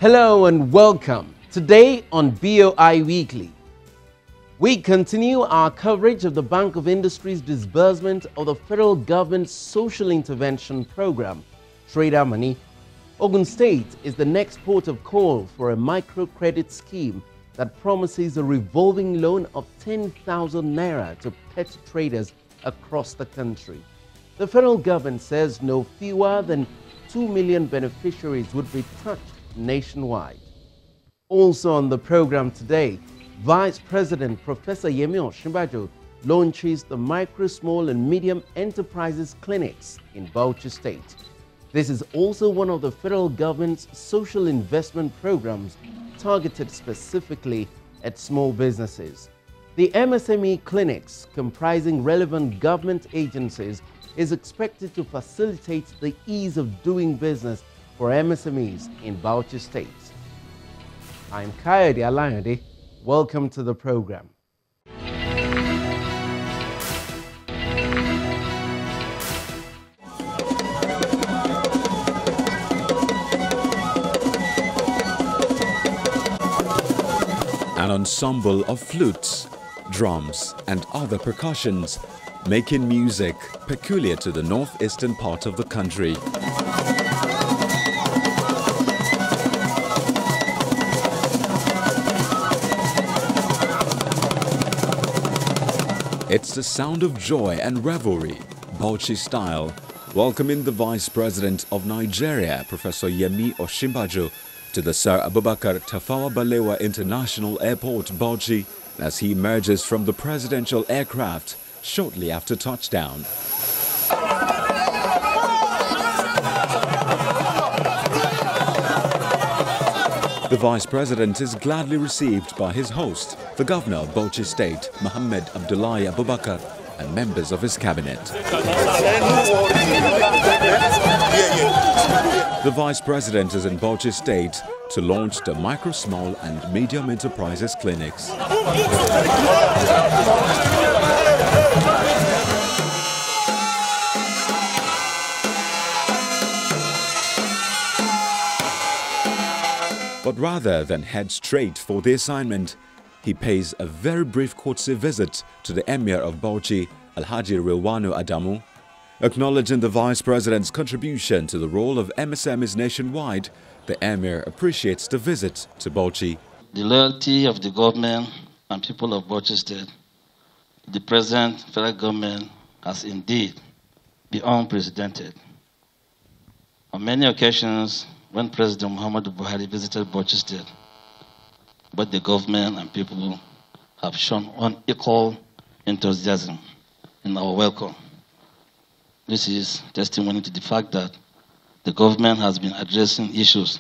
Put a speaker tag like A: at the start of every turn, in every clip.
A: Hello and welcome. Today on BoI Weekly, we continue our coverage of the Bank of Industry's disbursement of the federal government's social intervention program, Trader Money. Ogun State is the next port of call for a microcredit scheme that promises a revolving loan of 10,000 naira to pet traders across the country. The federal government says no fewer than 2 million beneficiaries would be touched nationwide. Also on the program today, Vice President Professor Yemi Osinbajo launches the Micro, Small and Medium Enterprises Clinics in Bauchi State. This is also one of the federal government's social investment programs targeted specifically at small businesses. The MSME clinics, comprising relevant government agencies, is expected to facilitate the ease of doing business for MSMEs in Bauchi State. I'm Kayode Alayande. Welcome to the program.
B: An ensemble of flutes, drums and other percussions making music peculiar to the northeastern part of the country. It's the sound of joy and revelry, Bauchi style, welcoming the Vice President of Nigeria, Professor Yemi Osinbajo, to the Sir Abubakar Tafawa Balewa International Airport, Bauchi, as he emerges from the presidential aircraft shortly after touchdown. The Vice President is gladly received by his host, the Governor of Bauchi State, Muhammad Abdullahi Abubakar, and members of his cabinet. The Vice President is in Bauchi State to launch the Micro, Small and Medium Enterprises Clinics. But rather than head straight for the assignment, he pays a very brief courtesy visit to the Emir of Bauchi, Alhaji Rilwanu Adamu. Acknowledging the Vice President's contribution to the role of MSMEs nationwide, the Emir appreciates the visit to Bauchi.
C: The loyalty of the government and people of Bauchi State, the present federal government, has indeed been unprecedented. On many occasions, when President Muhammadu Buhari visited Bauchi State, both the government and people have shown unequal enthusiasm in our welcome. This is testimony to the fact that the government has been addressing issues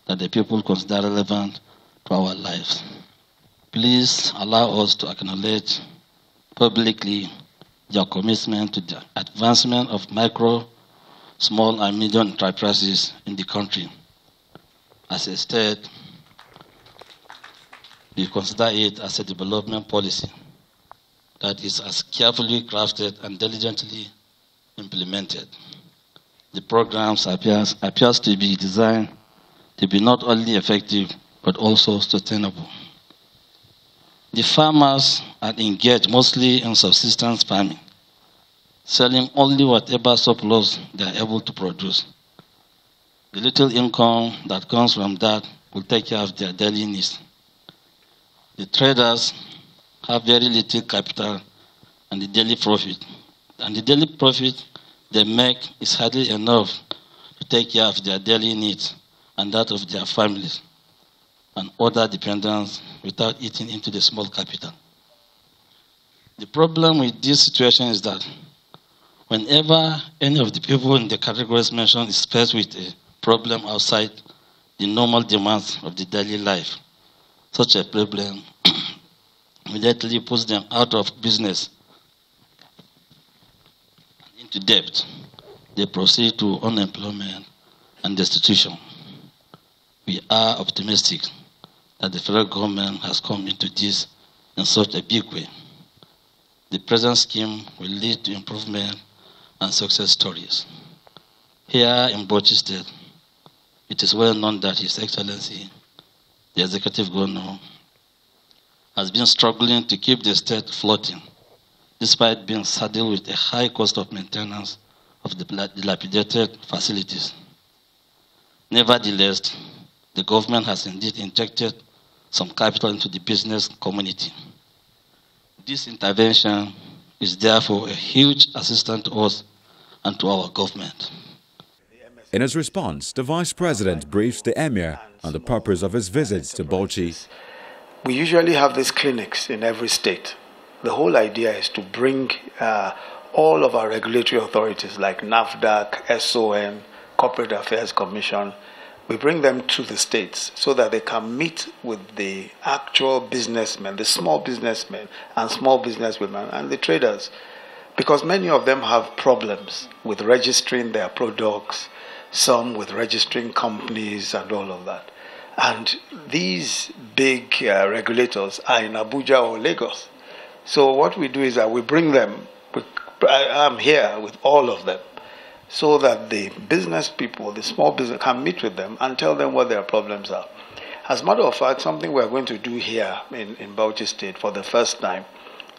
C: that the people consider relevant to our lives. Please allow us to acknowledge publicly your commitment to the advancement of micro, small and medium enterprises in the country. As a state, we consider it as a development policy that is as carefully crafted and diligently implemented. The programs appears to be designed to be not only effective but also sustainable. The farmers are engaged mostly in subsistence farming, selling only whatever surplus they are able to produce. The little income that comes from that will take care of their daily needs. The traders have very little capital and the daily profit. And the daily profit they make is hardly enough to take care of their daily needs and that of their families and other dependents without eating into the small capital. The problem with this situation is that whenever any of the people in the categories mentioned is faced with a problem outside the normal demands of the daily life, such a problem immediately puts them out of business and into debt. They proceed to unemployment and destitution. We are optimistic that the federal government has come into this in such a big way. The present scheme will lead to improvement and success stories. Here in Bauchi State, it is well known that His Excellency, the Executive Governor, has been struggling to keep the state floating, despite being saddled with a high cost of maintenance of the dilapidated facilities. Nevertheless, the government has indeed injected some capital into the business community. This intervention is therefore a huge assistance to us and to our government.
B: In his response, the Vice President briefs the Emir on the purpose of his visits to Bauchi.
D: We usually have these clinics in every state. The whole idea is to bring all of our regulatory authorities like NAFDAC, SON, Corporate Affairs Commission, we bring them to the states so that they can meet with the actual businessmen, the small businessmen and small businesswomen and the traders. Because many of them have problems with registering their products, some with registering companies and all of that. And these big regulators are in Abuja or Lagos. So what we do is that we bring them, I'm here with all of them, so that the business people, the small business, can meet with them and tell them what their problems are. As a matter of fact, something we're going to do here in Bauchi State for the first time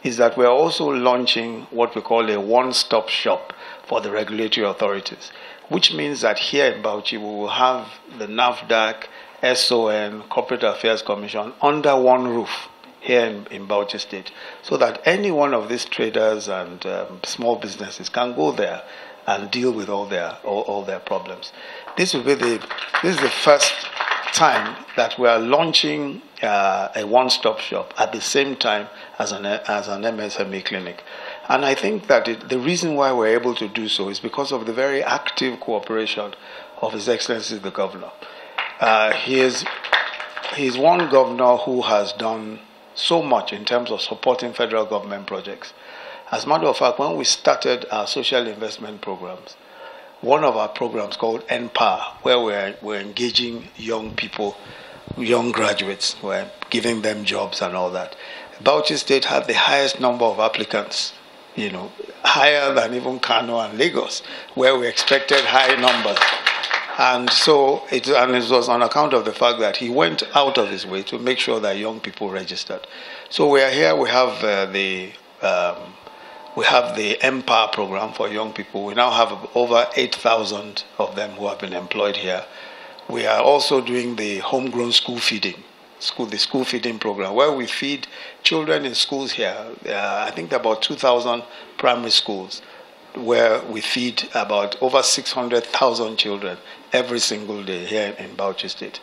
D: is that we're also launching what we call a one-stop shop for the regulatory authorities, which means that here in Bauchi we will have the NAFDAC, SON, Corporate Affairs Commission under one roof here in Bauchi State, so that any one of these traders and small businesses can go there and deal with all their problems. This is the first time that we are launching a one-stop shop at the same time as an MSME clinic. And I think that the reason why we're able to do so is because of the very active cooperation of His Excellency the Governor. He is one governor who has done so much in terms of supporting federal government projects. As a matter of fact, when we started our social investment programs, one of our programs called NPower, where we're engaging young people, young graduates, we're giving them jobs and all that. Bauchi State had the highest number of applicants, higher than even Kano and Lagos, where we expected high numbers. And so it was on account of the fact that he went out of his way to make sure that young people registered. So we are here, we have the MPower program for young people. We now have over 8,000 of them who have been employed here. We are also doing the homegrown school feeding program, where we feed children in schools here. I think there are about 2,000 primary schools, where we feed about over 600,000 children every single day here in Bauchi State.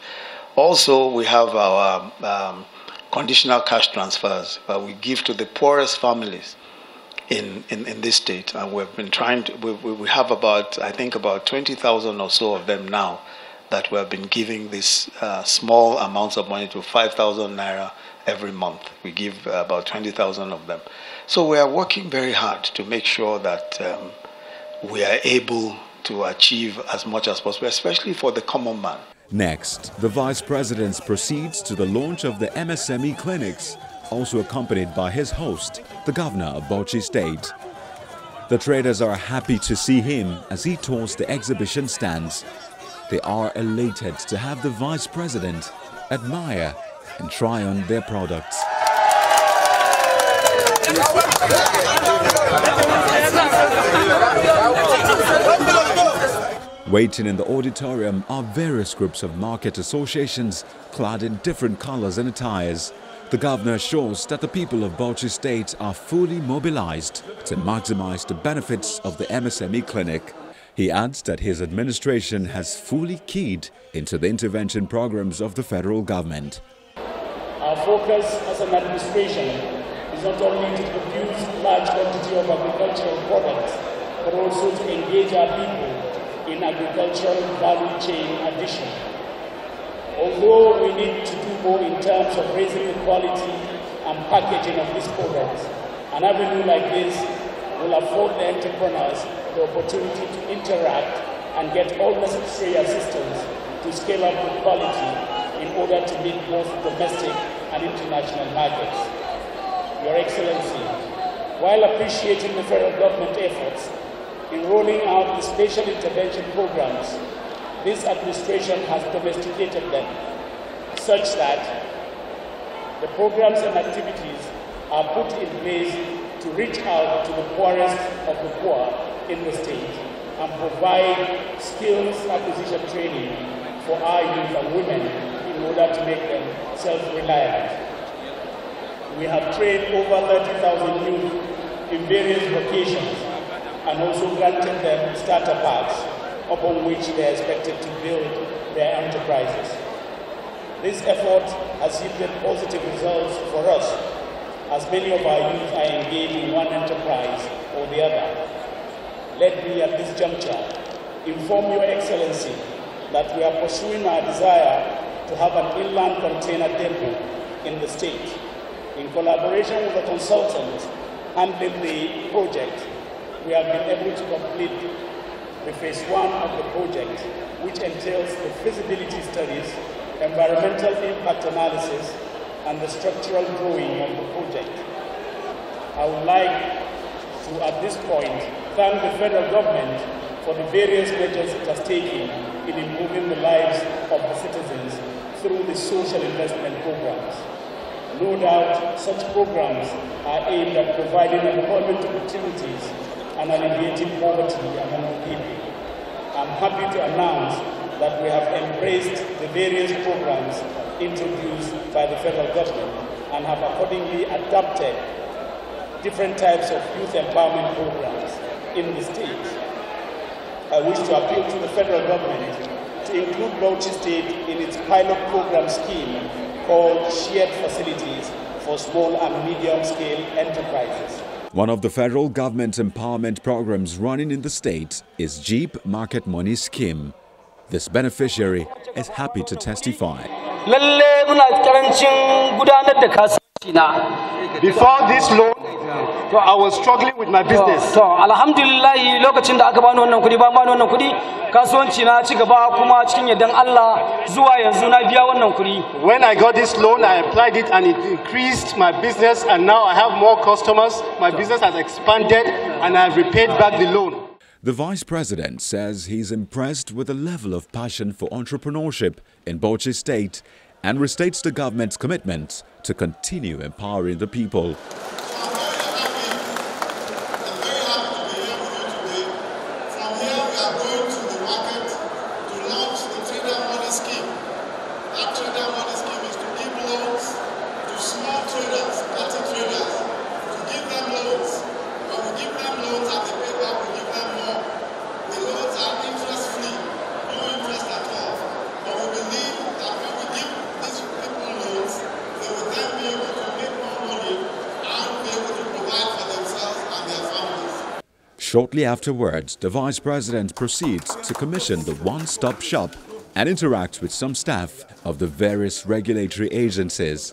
D: Also, we have our conditional cash transfers where we give to the poorest families in this state, and we've been trying to, we have about 20,000 or so of them now that we have been giving these small amounts of money to 5,000 naira every month. We give about 20,000 of them. So we are working very hard to make sure that we are able to achieve as much as possible, especially for the common man.
B: Next, the Vice President proceeds to the launch of the MSME clinics, also accompanied by his host, the Governor of Bauchi State. The traders are happy to see him as he tours the exhibition stands. They are elated to have the Vice President admire and try on their products. Waiting in the auditorium are various groups of market associations clad in different colors and attires. The governor assures that the people of Bauchi State are fully mobilized to maximize the benefits of the MSME clinic. He adds that his administration has fully keyed into the intervention programs of the federal government.
E: Our focus as an administration is not only to produce large quantity of agricultural products, but also to engage our people in agricultural value chain addition. Although we need to do more in terms of raising the quality and packaging of these products, an avenue like this will afford the entrepreneurs the opportunity to interact and get all necessary assistance to scale up the quality in order to meet both domestic and international markets. Your Excellency, while appreciating the federal government efforts in rolling out the special intervention programs, this administration has domesticated them such that the programs and activities are put in place to reach out to the poorest of the poor in the state and provide skills acquisition training for our youth and women in order to make them self-reliant. We have trained over 30,000 youth in various vocations and also granted them starter packs upon which they are expected to build their enterprises. This effort has yielded positive results for us, as many of our youth are engaged in one enterprise or the other. Let me at this juncture inform Your Excellency that we are pursuing our desire to have an inland container depot in the state. In collaboration with the consultant handling the project, we have been able to complete the phase 1 of the project, which entails the feasibility studies, environmental impact analysis, and the structural drawing of the project. I would like to, at this point, thank the federal government for the various measures it has taken in improving the lives of the citizens through the social investment programs. No doubt, such programs are aimed at providing employment opportunities and alleviating poverty among the people. I'm happy to announce that we have embraced the various programs introduced by the federal government and have accordingly adopted different types of youth empowerment programs in the state. I wish to appeal to the federal government to include Bauchi State in its pilot program scheme called Shared Facilities for Small and Medium-Scale Enterprises.
B: One of the federal government empowerment programs running in the state is Jeep Market Money Scheme. This beneficiary is happy to testify.
F: Before this loan, I was struggling with my business. Alhamdulillah, lokacin da aka bani wannan kudi ba bani wannan kudi kasuwanci na ci gaba kuma cikin yardan Allah zuwa yanzu na biya wannan kudi. When I got this loan, I applied it and it increased my business, and now I have more customers. My business has expanded and I have repaid back the loan.
B: The Vice President says he's impressed with the level of passion for entrepreneurship in Bauchi State and restates the government's commitment to continue empowering the people. Shortly afterwards, the Vice President proceeds to commission the one-stop shop and interact with some staff of the various regulatory agencies.